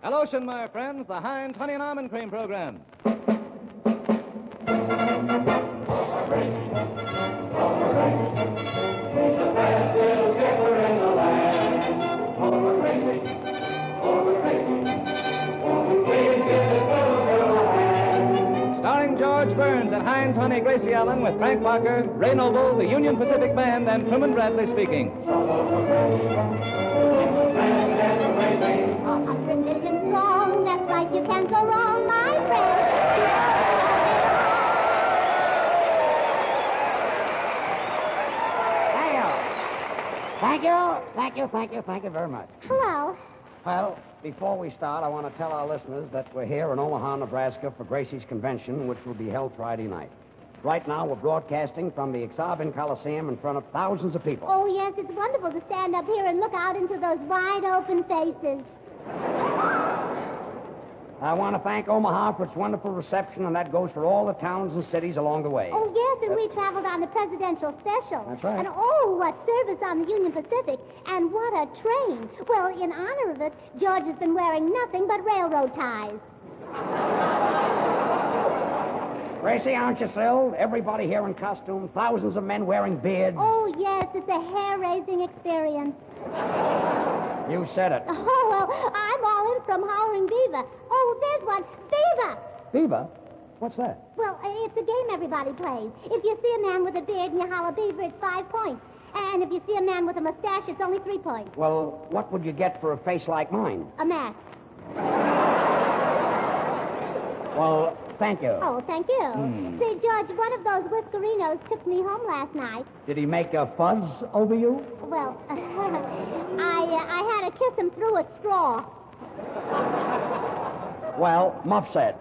Hello, my friends, the Heinz Honey and Almond Cream Program. Starring George Burns and Heinz Honey Gracie Allen with Frank Parker, Ray Noble, the Union Pacific Band, and Truman Bradley speaking. That's right, you can't go wrong, my friend. Thank you very much. Hello. Well, before we start, I want to tell our listeners that we're here in Omaha, Nebraska for Gracie's convention, which will be held Friday night. Right now, we're broadcasting from the Exarban Coliseum in front of thousands of people. Oh, yes, it's wonderful to stand up here and look out into those wide open faces. I want to thank Omaha for its wonderful reception, and that goes for all the towns and cities along the way. Oh, yes, and we traveled on the presidential special. That's right. And oh, what service on the Union Pacific, and what a train. Well, in honor of it, George has been wearing nothing but railroad ties. Gracie, aren't you thrilled? Everybody here in costume, thousands of men wearing beards. Oh, yes, it's a hair-raising experience. You said it. Oh, well, I'm all in from hollering Viva. Oh, there's one. Viva! Beaver? What's that? Well, it's a game everybody plays. If you see a man with a beard and you holler Beaver, it's 5 points. And if you see a man with a mustache, it's only 3 points. Well, what would you get for a face like mine? A mask. Well, thank you. Oh, thank you. Say, George, one of those whiskerinos took me home last night. Did he make a fuzz over you? Well, I had to kiss him through a straw. Well, Muff said.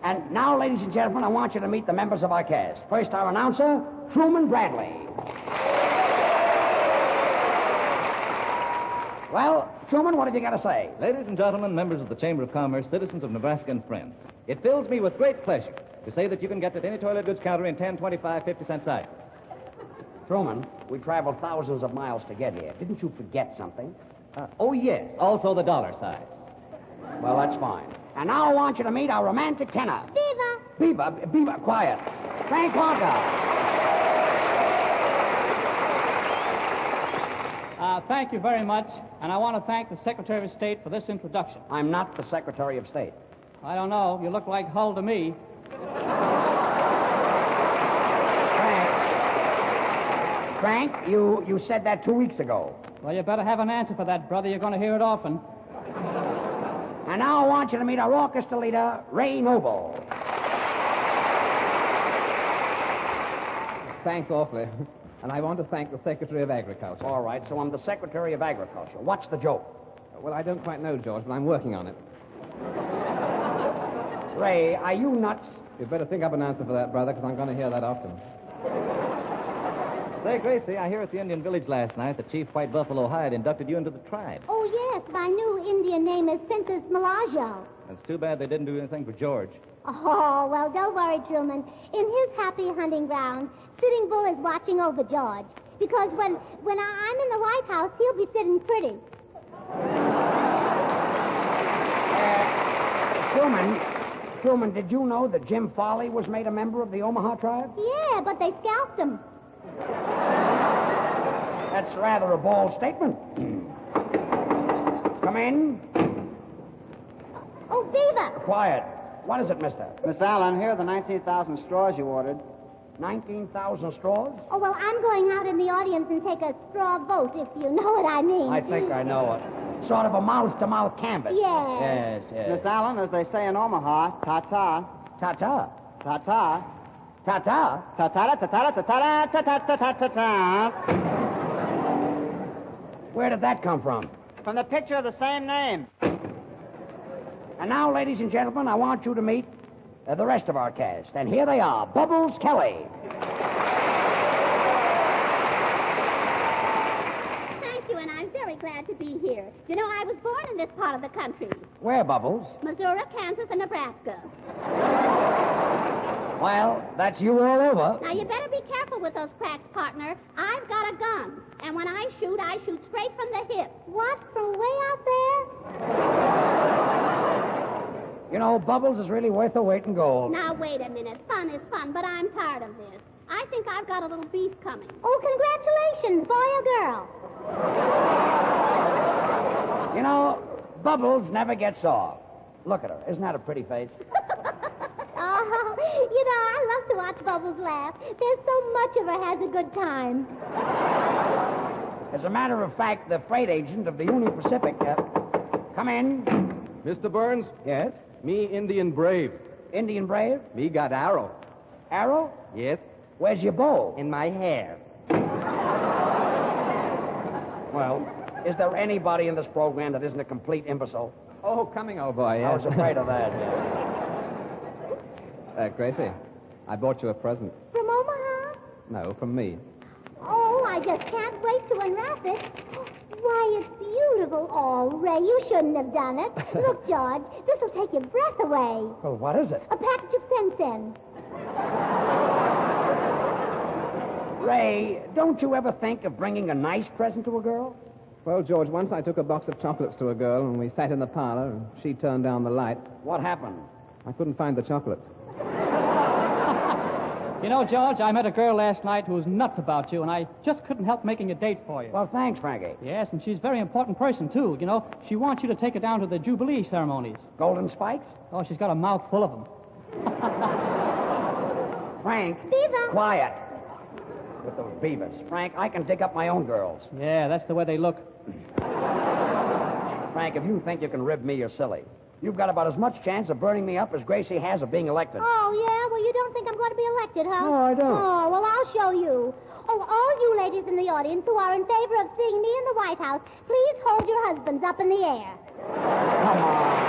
And now, ladies and gentlemen, I want you to meet the members of our cast. First, our announcer, Truman Bradley. Well, Truman, what have you got to say? Ladies and gentlemen, members of the Chamber of Commerce, citizens of Nebraska and friends, it fills me with great pleasure to say that you can get at any toilet goods counter in 10, 25, 50-cent sizes. Truman, we traveled thousands of miles to get here. Didn't you forget something? Oh, yes, also the dollar size. Well, that's fine. And now I want you to meet our romantic tenor. Viva! Beaver, quiet. Frank Parker. Thank you very much, and I want to thank the Secretary of State for this introduction. I'm not the Secretary of State. I don't know. You look like Hull to me. Frank, you said that 2 weeks ago. Well, you better have an answer for that, brother. You're going to hear it often. And now I want you to meet our orchestra leader, Ray Noble. Thanks awfully. And I want to thank the Secretary of Agriculture. All right, so I'm the Secretary of Agriculture. What's the joke? Well, I don't quite know, George, but I'm working on it. Ray, are you nuts? You'd better think up an answer for that, brother, because I'm going to hear that often. Say, Gracie, I hear at the Indian village last night that Chief White Buffalo Hide inducted you into the tribe. Oh, yes, my new Indian name is Princess Malajo. It's too bad they didn't do anything for George. Oh, well, don't worry, Truman. In his happy hunting ground, Sitting Bull is watching over George. Because when I'm in the White House, he'll be sitting pretty. Truman, did you know that Jim Farley was made a member of the Omaha tribe? Yeah, but they scalped him. That's rather a bold statement. Come in. Oh, Viva! Quiet. What is it, mister? Miss Allen, here are the 19,000 straws you ordered. 19,000 straws? Oh, well, I'm going out in the audience and take a straw vote, if you know what I mean. I think I know it. Sort of a mouth-to-mouth canvas. Yes. Yes. Miss Allen, as they say in Omaha, ta-ta. Ta-ta. Ta-ta. Ta-ta. Ta-ta-ta, ta-ta-ta, ta-ta-ta, ta-ta-ta, ta-ta-ta. Where did that come from? From the picture of the same name. And now, ladies and gentlemen, I want you to meet the rest of our cast. And here they are, Bubbles Kelly. Thank you, and I'm very glad to be here. You know, I was born in this part of the country. Where, Bubbles? Missouri, Kansas, and Nebraska. Well, that's you all over. Now, you better be careful with those cracks, partner. I've got a gun. And when I shoot straight from the hip. What? From way out there? You know, Bubbles is really worth the weight in gold. Now, wait a minute. Fun is fun, but I'm tired of this. I think I've got a little beef coming. Oh, congratulations, boy or girl. You know, Bubbles never gets off. Look at her. Isn't that a pretty face? Oh, you know, I love to watch Bubbles laugh. There's so much of her has a good time. As a matter of fact, the freight agent of the Union Pacific... come in. Mr. Burns? Yes? Me Indian Brave. Indian Brave? Me got arrow. Arrow? Yes? Where's your bow? In my hair. Well, is there anybody in this program that isn't a complete imbecile? Oh, coming, old boy, I yes. was afraid of that. Gracie, I bought you a present. From Omaha? No, from me. Oh, I just can't wait to unwrap it. Why, it's beautiful. Oh, Ray, you shouldn't have done it. Look, George, this will take your breath away. Well, what is it? A package of Sen-Sen. Ray, don't you ever think of bringing a nice present to a girl? Well, George, once I took a box of chocolates to a girl, and we sat in the parlor, and she turned down the light. What happened? I couldn't find the chocolates. You know, George, I met a girl last night who was nuts about you, and I just couldn't help making a date for you. Well, thanks, Frankie. Yes, and she's a very important person, too. You know, she wants you to take her down to the Jubilee ceremonies. Golden spikes? Oh, she's got a mouth full of them. Frank. Beaver. Quiet. With those beavers. Frank, I can dig up my own girls. Yeah, that's the way they look. Frank, if you think you can rib me, you're silly. You've got about as much chance of burning me up as Gracie has of being elected. Oh, yeah? Well, you don't think I'm going to be elected, huh? No, I don't. Oh, well, I'll show you. Oh, all you ladies in the audience who are in favor of seeing me in the White House, please hold your husbands up in the air. Come on.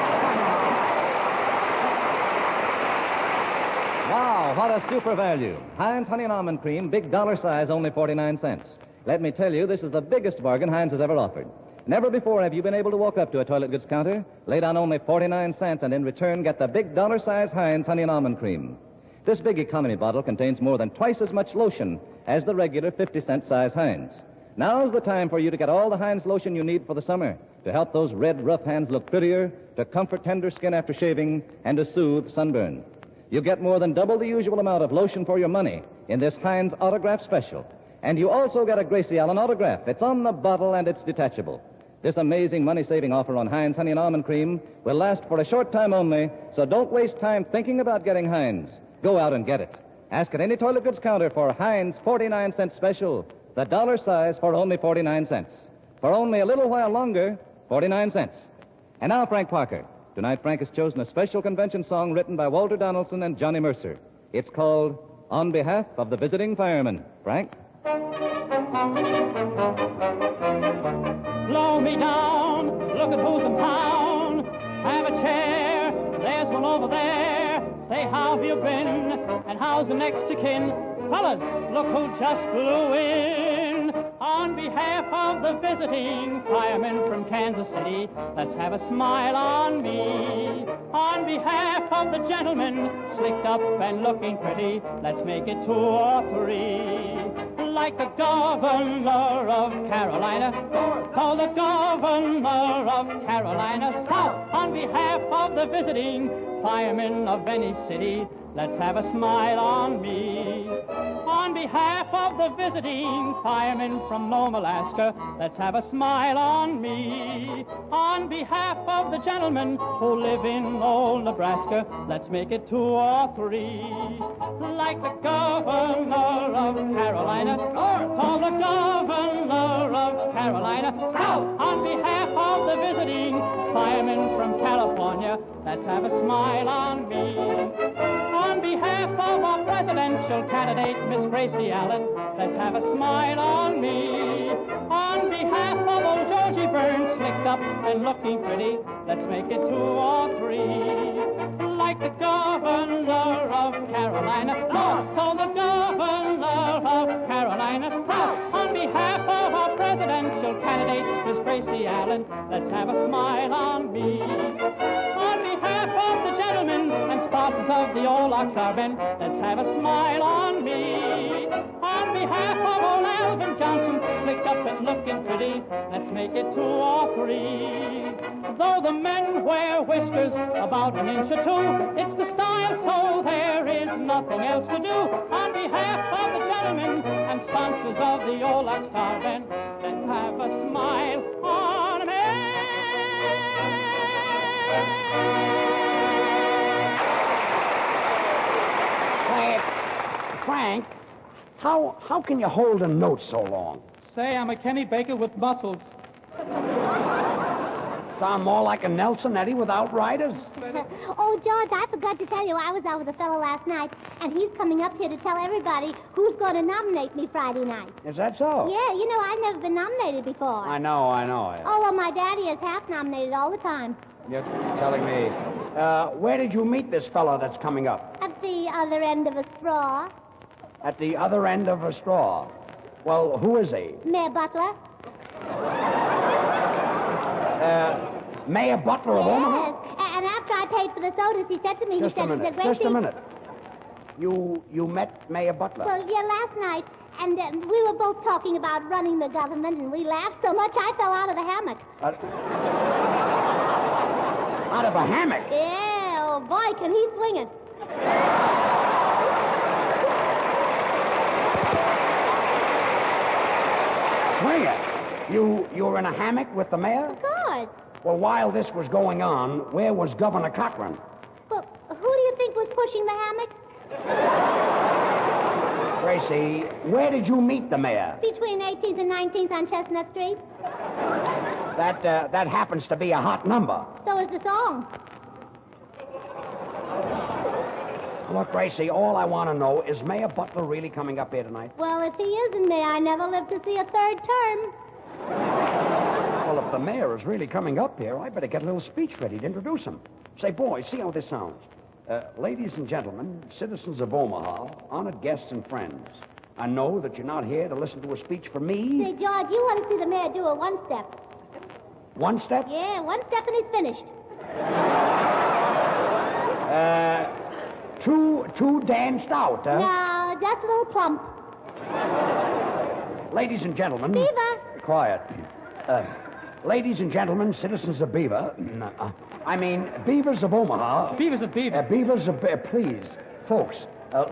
Wow, what a super value. Heinz Honey and Almond Cream, big dollar size, only 49 cents. Let me tell you, this is the biggest bargain Heinz has ever offered. Never before have you been able to walk up to a toilet goods counter, lay down only 49 cents, and in return get the big dollar size Heinz Honey and Almond Cream. This big economy bottle contains more than twice as much lotion as the regular 50-cent size Heinz. Now's the time for you to get all the Heinz lotion you need for the summer, to help those red, rough hands look prettier, to comfort tender skin after shaving, and to soothe sunburn. You get more than double the usual amount of lotion for your money in this Heinz Autograph Special. And you also get a Gracie Allen autograph. It's on the bottle and it's detachable. This amazing money-saving offer on Heinz Honey and Almond Cream will last for a short time only, so don't waste time thinking about getting Heinz. Go out and get it. Ask at any toilet goods counter for Heinz 49-cent special, the dollar size for only 49 cents. For only a little while longer, 49 cents. And now, Frank Parker. Tonight, Frank has chosen a special convention song written by Walter Donaldson and Johnny Mercer. It's called On Behalf of the Visiting Fireman. Frank? Blow me down, look at who's in town. Have a chair, there's one over there. Say, how have you been, and how's the next of kin? Fellas, look who just flew in. On behalf of the visiting firemen from Kansas City, let's have a smile on me. On behalf of the gentlemen, slicked up and looking pretty, let's make it 2 or 3. Like the governor of Carolina, call the governor of Carolina South. On behalf of the visiting firemen of any city, let's have a smile on me. On behalf of the visiting firemen from Nome, Alaska, let's have a smile on me. On behalf of the gentlemen who live in old Nebraska, let's make it 2 or 3. Like the governor of Carolina, call the governor of Carolina South. On behalf of the visiting firemen from California, let's have a smile on me. On behalf of our presidential candidate, Miss Gracie Allen, let's have a smile on me. On behalf of old Georgie Burns, slicked up and looking pretty, let's make it 2 or 3. Like the governor of Carolina North, call the governor of Carolina South. On behalf of our presidential candidate, Miss Gracie Allen, let's have a smile on me. On behalf of the gentlemen and Spartans of the old Oxarben, let's have a smile on me. On behalf of old Alvin Johnson, slicked up and looking pretty. Let's make it 2 or 3. Though the men wear whiskers about an inch or 2, it's the style, so there is nothing else to do. On behalf of the gentlemen and sponsors of the old Star Band, let's have a smile on me. Frank, how can you hold a note so long? Say, I'm a Kenny Baker with muscles. Sound more like a Nelson Eddy without riders. Oh, George, I forgot to tell you, I was out with a fellow last night, and he's coming up here to tell everybody who's going to nominate me Friday night. Is that so? Yeah, you know, I've never been nominated before. I know. Oh, well, my daddy is half nominated all the time. You're telling me. Where did you meet this fellow that's coming up? At the other end of a straw. At the other end of a straw. Well, who is he? Mayor Butler. Mayor Butler of Omaha? Yes, and after I paid for the sodas, he said to me, Just a minute. You met Mayor Butler? Well, yeah, last night, and we were both talking about running the government, and we laughed so much I fell out of the hammock. Out of a hammock? Yeah, oh boy, can he swing it. Swing it? You were in a hammock with the mayor? Of course. Well, while this was going on, where was Governor Cochran? Well, who do you think was pushing the hammock? Gracie, where did you meet the mayor? Between 18th and 19th on Chestnut Street. That happens to be a hot number. So is the song. Look, Gracie, all I want to know is Mayor Butler really coming up here tonight? Well, if he isn't, may I never live to see a 3rd term. Well, if the mayor is really coming up here, I better get a little speech ready to introduce him. Say, boys, see how this sounds. Ladies and gentlemen, citizens of Omaha, honored guests and friends, I know that you're not here to listen to a speech from me. Say, George, you want to see the mayor do a 1-step. 1 step? Yeah, 1 step and he's finished. Too danced out, huh? No, just a little plump. Ladies and gentlemen... Beaver. Quiet. Ladies and gentlemen, citizens of Beaver... Beavers of Omaha... Beavers of Beaver. Beavers of... please, folks.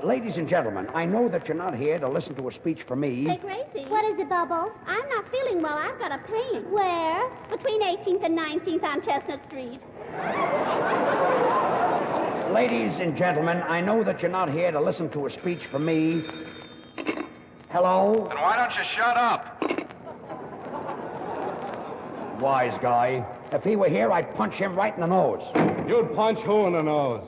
Ladies and gentlemen, I know that you're not here to listen to a speech from me. Hey, Gracie. What is it, Bubble? I'm not feeling well. I've got a pain. Where? Between 18th and 19th on Chestnut Street. Ladies and gentlemen, I know that you're not here to listen to a speech from me. Hello? Then why don't you shut up? Wise guy. If he were here, I'd punch him right in the nose. You'd punch who in the nose?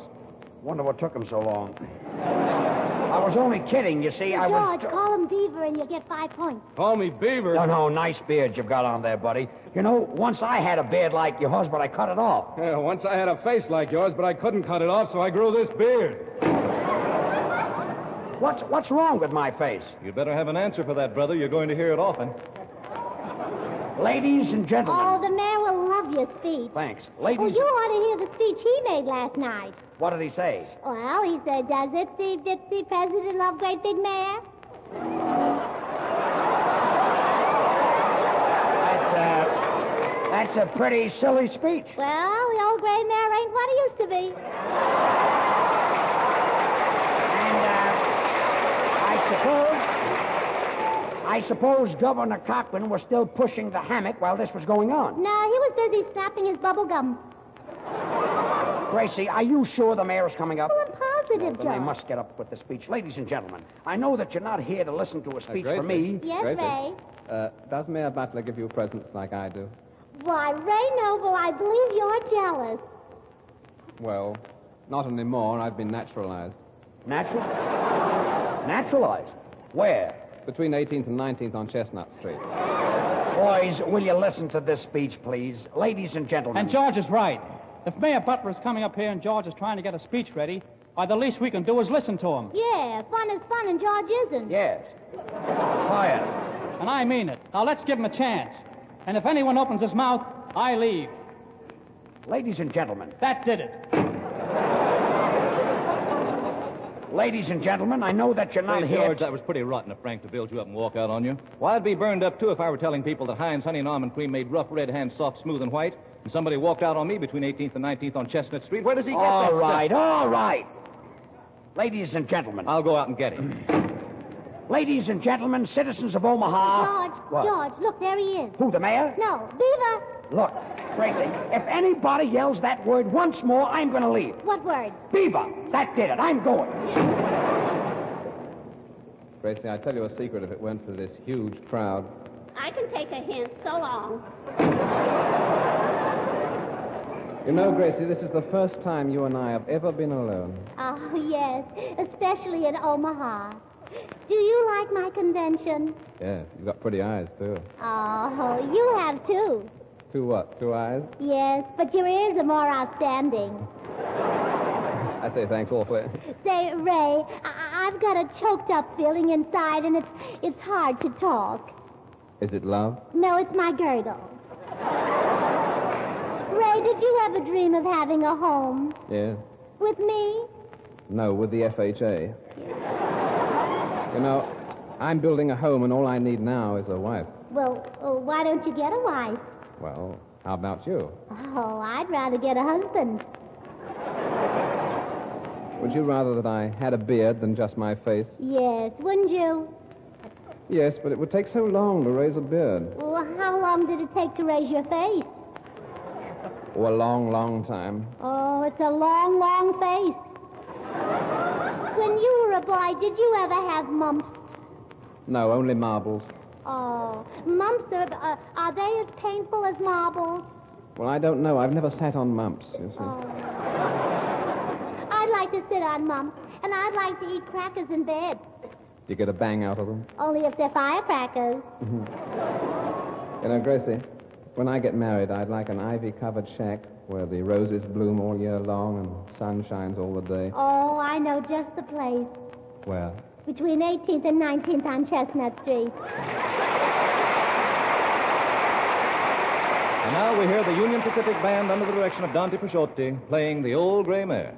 Wonder what took him so long. I was only kidding, you see. I was... George, call him Beaver and you'll get 5 points. Call me Beaver. No, nice beard you've got on there, buddy. You know, once I had a beard like yours, but I cut it off. Yeah, once I had a face like yours, but I couldn't cut it off, so I grew this beard. What's wrong with my face? You'd better have an answer for that, brother. You're going to hear it often. Ladies and gentlemen... Oh, the mayor will love your speech. Thanks. Oh, Ladies... you ought to hear the speech he made last night. What did he say? Well, he said, does Itsy Ditsy President love great big mayor? That's a pretty silly speech. Well, the old gray mare ain't what he used to be. And, I suppose Governor Cochran was still pushing the hammock while this was going on. No, he was busy snapping his bubble gum. Gracie, are you sure the mayor is coming up? Oh, I'm positive, Then they George. must get up with the speech. Ladies and gentlemen, I know that you're not here to listen to a speech Gracie. from me. Yes, Gracie. Ray. Does Mayor Butler give you presents like I do? Why, Ray Noble, I believe you're jealous. Well, not anymore. I've been naturalized. Naturalized? Where? Between 18th and 19th on Chestnut Street. Boys, will you listen to this speech, please? Ladies and gentlemen. And George is right. If Mayor Butler is coming up here and George is trying to get a speech ready, why, the least we can do is listen to him. Yeah, fun is fun and George isn't. Yes. Quiet. And I mean it. Now, let's give him a chance. And if anyone opens his mouth, I leave. Ladies and gentlemen. That did it. Ladies and gentlemen, I know that you're not Say, here... George, that was pretty rotten of Frank to build you up and walk out on you. Well, I'd be burned up, too, if I were telling people that Heinz Honey and Almond Cream made rough red hands soft, smooth, and white, and somebody walked out on me between 18th and 19th on Chestnut Street. Where does he get that All right, stuff? all right. Ladies and gentlemen. I'll go out and get him. Ladies and gentlemen, citizens of Omaha... George, What? George, look, there he is. Who, the mayor? No, Beaver. Look, Tracy, if anybody yells that word once more, I'm going to leave. What word? Beaver. That did it. I'm going. Gracie, I tell you a secret. If it weren't for this huge crowd... I can take a hint. So long. You know, Gracie, this is the first time you and I have ever been alone. Oh, yes, especially in Omaha. Do you like my convention? Yes, you've got pretty eyes, too. Oh, you have too. Two what? 2 eyes? Yes, but your ears are more outstanding. I say thanks awfully. Say, Ray, I've got a choked up feeling inside, and it's hard to talk. Is it love? No, it's my girdle. Ray, did you ever dream of having a home? Yes. With me? No, with the FHA. You know, I'm building a home, and all I need now is a wife. Well, why don't you get a wife? Well, how about you? Oh, I'd rather get a husband. Would you rather that I had a beard than just my face? Yes, wouldn't you? Yes, but it would take so long to raise a beard. Well, how long did it take to raise your face? Oh, a long, long time. Oh, it's a long, long face. When you were a boy, did you ever have mumps? No, only marbles. Oh, mumps are they as painful as marbles? Well, I don't know. I've never sat on mumps, you see. Oh. I'd like to sit on mumps, and I'd like to eat crackers in bed. You get a bang out of them? Only if they're firecrackers. You know, Gracie, when I get married, I'd like an ivy-covered shack where the roses bloom all year long and sun shines all the day. Oh, I know just the place. Where? Between 18th and 19th on Chestnut Street. And now we hear the Union Pacific Band under the direction of Dante Pasciotti playing The Old Gray Mare.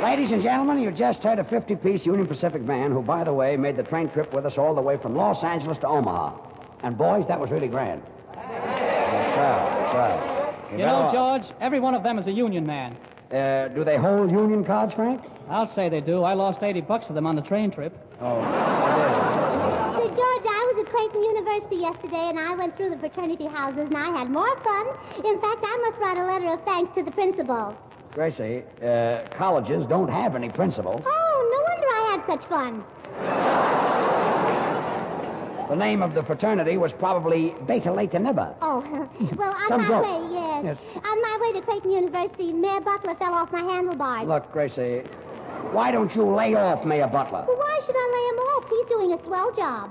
Ladies and gentlemen, you just heard a 50-piece Union Pacific band who, by the way, made the train trip with us all the way from Los Angeles to Omaha. And, boys, that was really grand. Yes, sir. You know, George, every one of them is a union man. Do they hold union cards, Frank? I'll say they do. I lost $80 to them on the train trip. Oh, Say, George, I was at Creighton University yesterday, and I went through the fraternity houses, and I had more fun. In fact, I must write a letter of thanks to the principal. Gracie, colleges don't have any principals. Oh, no wonder I had such fun. The name of the fraternity was probably Beta Lata Nibba. Oh, well, on Some my joke. way, yes. Yes. Yes. On my way to Creighton University, Mayor Butler fell off my handlebars. Look, Gracie, why don't you lay off Mayor Butler? Well, why should I lay him off? He's doing a swell job.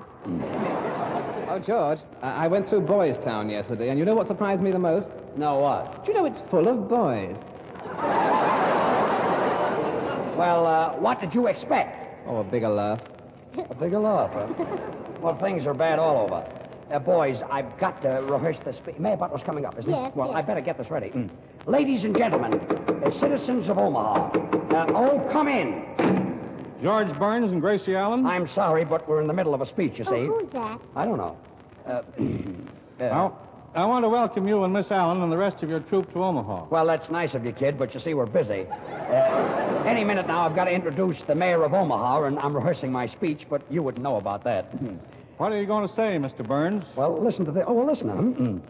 Oh, George, I went through Boys Town yesterday, and you know what surprised me the most? No, what? Do you know it's full of boys? Well, what did you expect? Oh, a bigger laugh. A bigger laugh, huh? Well, things are bad all over. Boys, I've got to rehearse the speech. Mayor Butler's coming up, isn't Yes, he? Well, yes. I better get this ready. Ladies and gentlemen, citizens of Omaha, come in. George Burns and Gracie Allen? I'm sorry, but we're in the middle of a speech, you see. Oh, who's that? I don't know. Well, I want to welcome you and Miss Allen and the rest of your troop to Omaha. Well, that's nice of you, kid, but you see, we're busy. Any minute now, I've got to introduce the mayor of Omaha, and I'm rehearsing my speech, but you wouldn't know about that. What are you going to say, Mr. Burns? Well, listen to this. Oh, well, listen.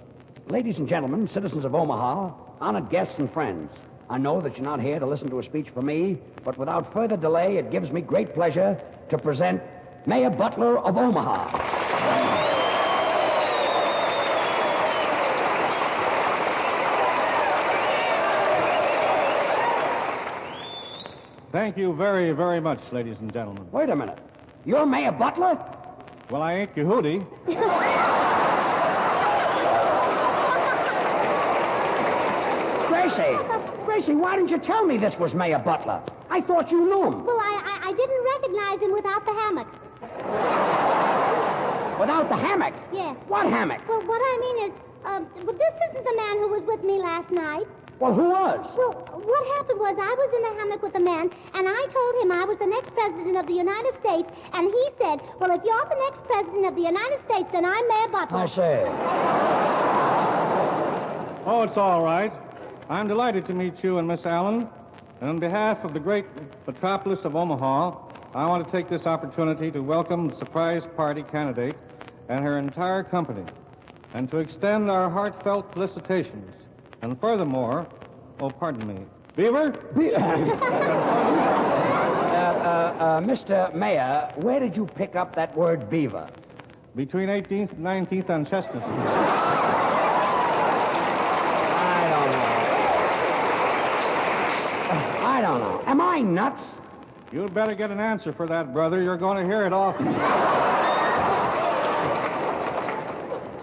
Ladies and gentlemen, citizens of Omaha, honored guests and friends, I know that you're not here to listen to a speech from me, but without further delay, it gives me great pleasure to present Mayor Butler of Omaha. Thank you very, very much, ladies and gentlemen. Wait a minute. You're Mayor Butler? Well, I ain't Yehudi. Gracie, why didn't you tell me this was Mayor Butler? I thought you knew him. Well, I didn't recognize him without the hammock. Without the hammock? Yes. What hammock? Well, what I mean is, this isn't the man who was with me last night. Well, who was? Well, what happened was I was in the hammock with a man, and I told him I was the next president of the United States, and he said, well, if you're the next president of the United States, then I'm Mayor Butler. I say. Oh, it's all right. I'm delighted to meet you and Miss Allen. And on behalf of the great metropolis of Omaha, I want to take this opportunity to welcome the surprise party candidate and her entire company, and to extend our heartfelt felicitations. And furthermore, oh, pardon me, Beaver? Mr. Mayor, where did you pick up that word beaver? Between 18th and 19th on Chestnut Street. I don't know. Am I nuts? You'd better get an answer for that, brother. You're going to hear it often.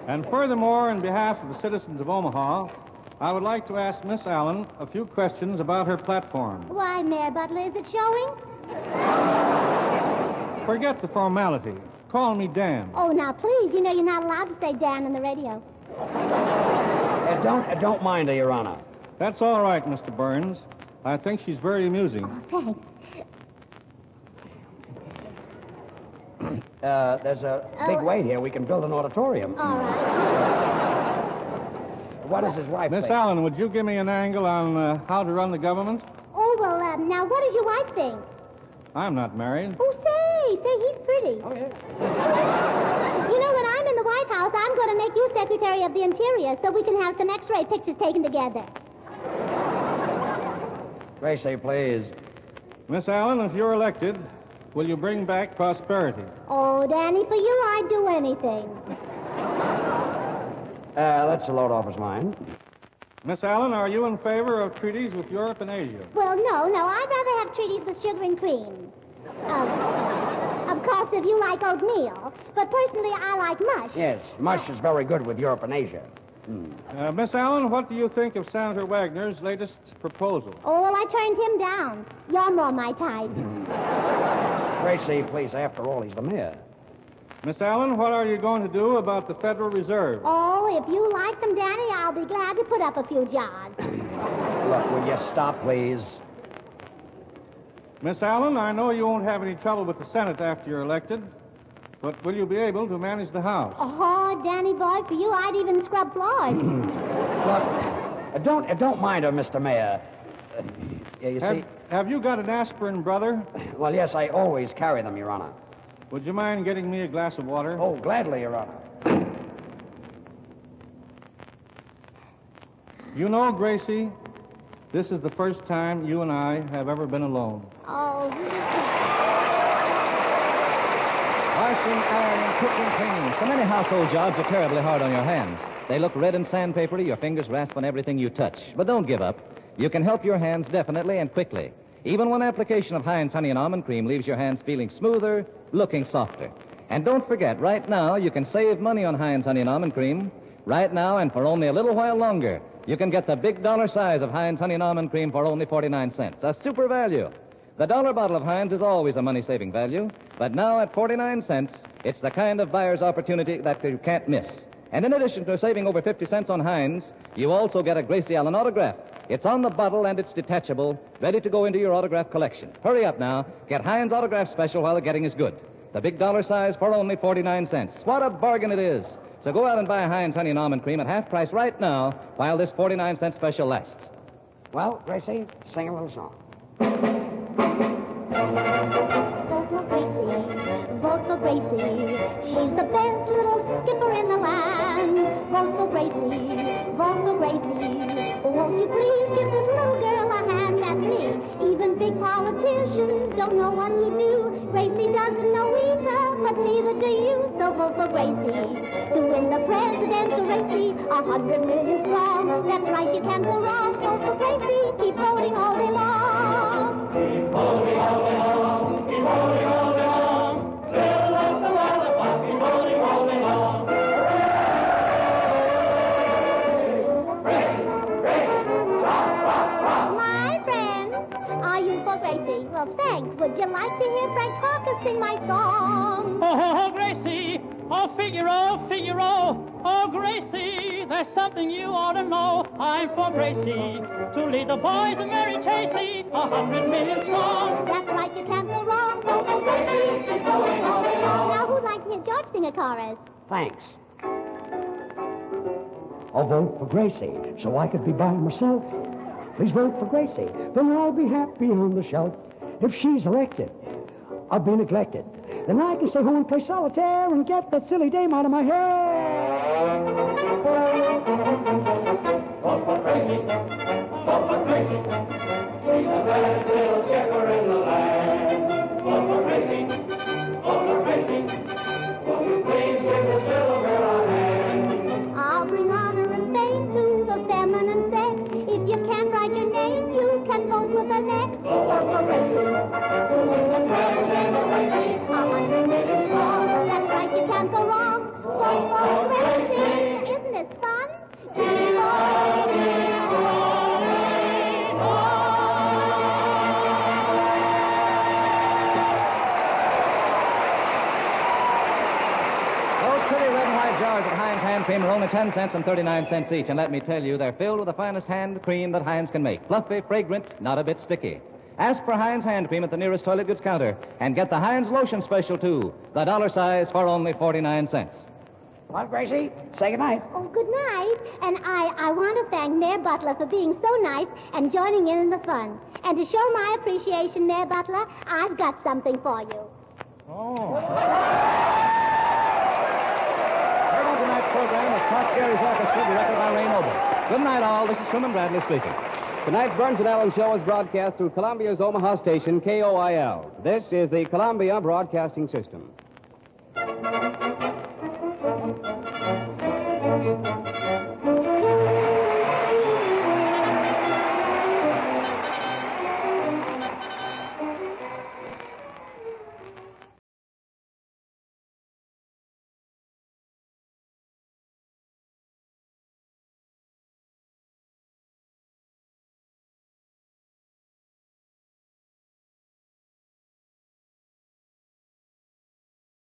And furthermore, on behalf of the citizens of Omaha, I would like to ask Miss Allen a few questions about her platform. Why, Mayor Butler, is it showing? Forget the formality. Call me Dan. Oh, now, please, you know you're not allowed to say Dan on the radio. Don't mind her, Your Honor. That's all right, Mr. Burns. I think she's very amusing. Oh, thanks. There's a big wait here. We can build an auditorium. All right. What does his wife Miss think? Allen, would you give me an angle on how to run the government? Oh, well, now, what does your wife think? I'm not married. Oh, say, he's pretty. Oh, yeah. You know, when I'm in the White House, I'm going to make you Secretary of the Interior so we can have some X-ray pictures taken together. Gracie, please. Miss Allen, if you're elected, will you bring back prosperity? Oh, Danny, for you, I'd do anything. That's a load off his mind. Miss Allen, are you in favor of treaties with Europe and Asia? Well, no, I'd rather have treaties with sugar and cream. Of course, if you like oatmeal. But personally, I like mush. Yes, mush is very good with Europe and Asia. Miss Allen, what do you think of Senator Wagner's latest proposal? Oh, well, I turned him down. You're more my type. Gracie, please, after all, he's the mayor. Miss Allen, what are you going to do about the Federal Reserve? Oh, if you like them, Danny, I'll be glad to put up a few jars. Look, will you stop, please? Miss Allen, I know you won't have any trouble with the Senate after you're elected, but will you be able to manage the House? Oh, Danny boy, for you, I'd even scrub floors. Look, don't mind her, Mr. Mayor. You see... Have you got an aspirin, brother? Well, yes, I always carry them, Your Honor. Would you mind getting me a glass of water? Oh, gladly, Your Honor. You know, Gracie, this is the first time you and I have ever been alone. Oh. Washing, ironing, cooking, cleaning. So many household jobs are terribly hard on your hands. They look red and sandpapery, your fingers rasp on everything you touch. But don't give up. You can help your hands definitely and quickly. Even one application of Heinz Honey and Almond Cream leaves your hands feeling smoother, looking softer. And don't forget, right now, you can save money on Heinz Honey and Almond Cream. Right now, and for only a little while longer, you can get the big dollar size of Heinz Honey and Almond Cream for only 49 cents. A super value. The dollar bottle of Heinz is always a money-saving value, but now at 49 cents, it's the kind of buyer's opportunity that you can't miss. And in addition to saving over 50 cents on Heinz, you also get a Gracie Allen autograph. It's on the bottle and it's detachable, ready to go into your autograph collection. Hurry up now. Get Heinz Autograph Special while the getting is good. The big dollar size for only 49 cents. What a bargain it is. So go out and buy Heinz Honey and Almond Cream at half price right now while this 49-cent special lasts. Well, Gracie, sing a little song. Vote for Gracie. She's the best little skipper in the land. Vote for Gracie. Vote for Gracie. Won't you please give this little girl a hand? That's me. Even big politicians don't know what to do. Gracie doesn't know either, but neither do you. So vote for Gracie. To win the presidential race, 100 million strong. That's right, you can't go wrong. Vote for Gracie. Keep voting all day long. Keep voting all day long. Keep voting all day long. Fill up the ballot box. Keep voting all day long. My friends, are you for Gracie? Well, thanks. Would you like to hear Frank Hawker sing my song? Oh, Gracie. Oh, Figaro, Figaro. Oh, Gracie, there's something you ought to know. I'm for Gracie, to lead the boys of Mary Chasey, 100 million strong. That's right, you can't go wrong. Vote for Gracie. Keep voting all day long. Now, who'd like to hear George sing a chorus? Thanks. I'll vote for Gracie so I could be by myself. Please vote for Gracie, then I'll be happy on the shelf. If she's elected, I'll be neglected. Then I can stay home and play solitaire and get that silly dame out of my hair. Vote for Gracie. Vote for Gracie. She's the best little skipper in the land. Vote for Gracie. Vote for Gracie. Won't you please give this little girl a hand? I'll bring honor and fame to the feminine sex. If you can't write your name, you can vote with the next. Vote for Gracie. To win the presidential race, 100 million strong. That's right, you can't go wrong. Vote for Gracie. Isn't this fun? Keep voting all day long. Those pretty red and white jars of Heinz hand cream are only 10 cents and 39 cents each. And let me tell you, they're filled with the finest hand cream that Heinz can make. Fluffy, fragrant, not a bit sticky. Ask for Heinz hand cream at the nearest toilet goods counter and get the Heinz lotion special, too. The dollar size for only 49 cents. Well, Gracie, say goodnight. Oh, good night. And I want to thank Mayor Butler for being so nice and joining in the fun. And to show my appreciation, Mayor Butler, I've got something for you. Oh. Heard on tonight's program was Clark Gary's Orchestra, directed by Ray Noble. Good night, all. This is Truman Bradley speaking. Tonight's Burns and Allen show is broadcast through Columbia's Omaha station, KOIL. This is the Columbia Broadcasting System.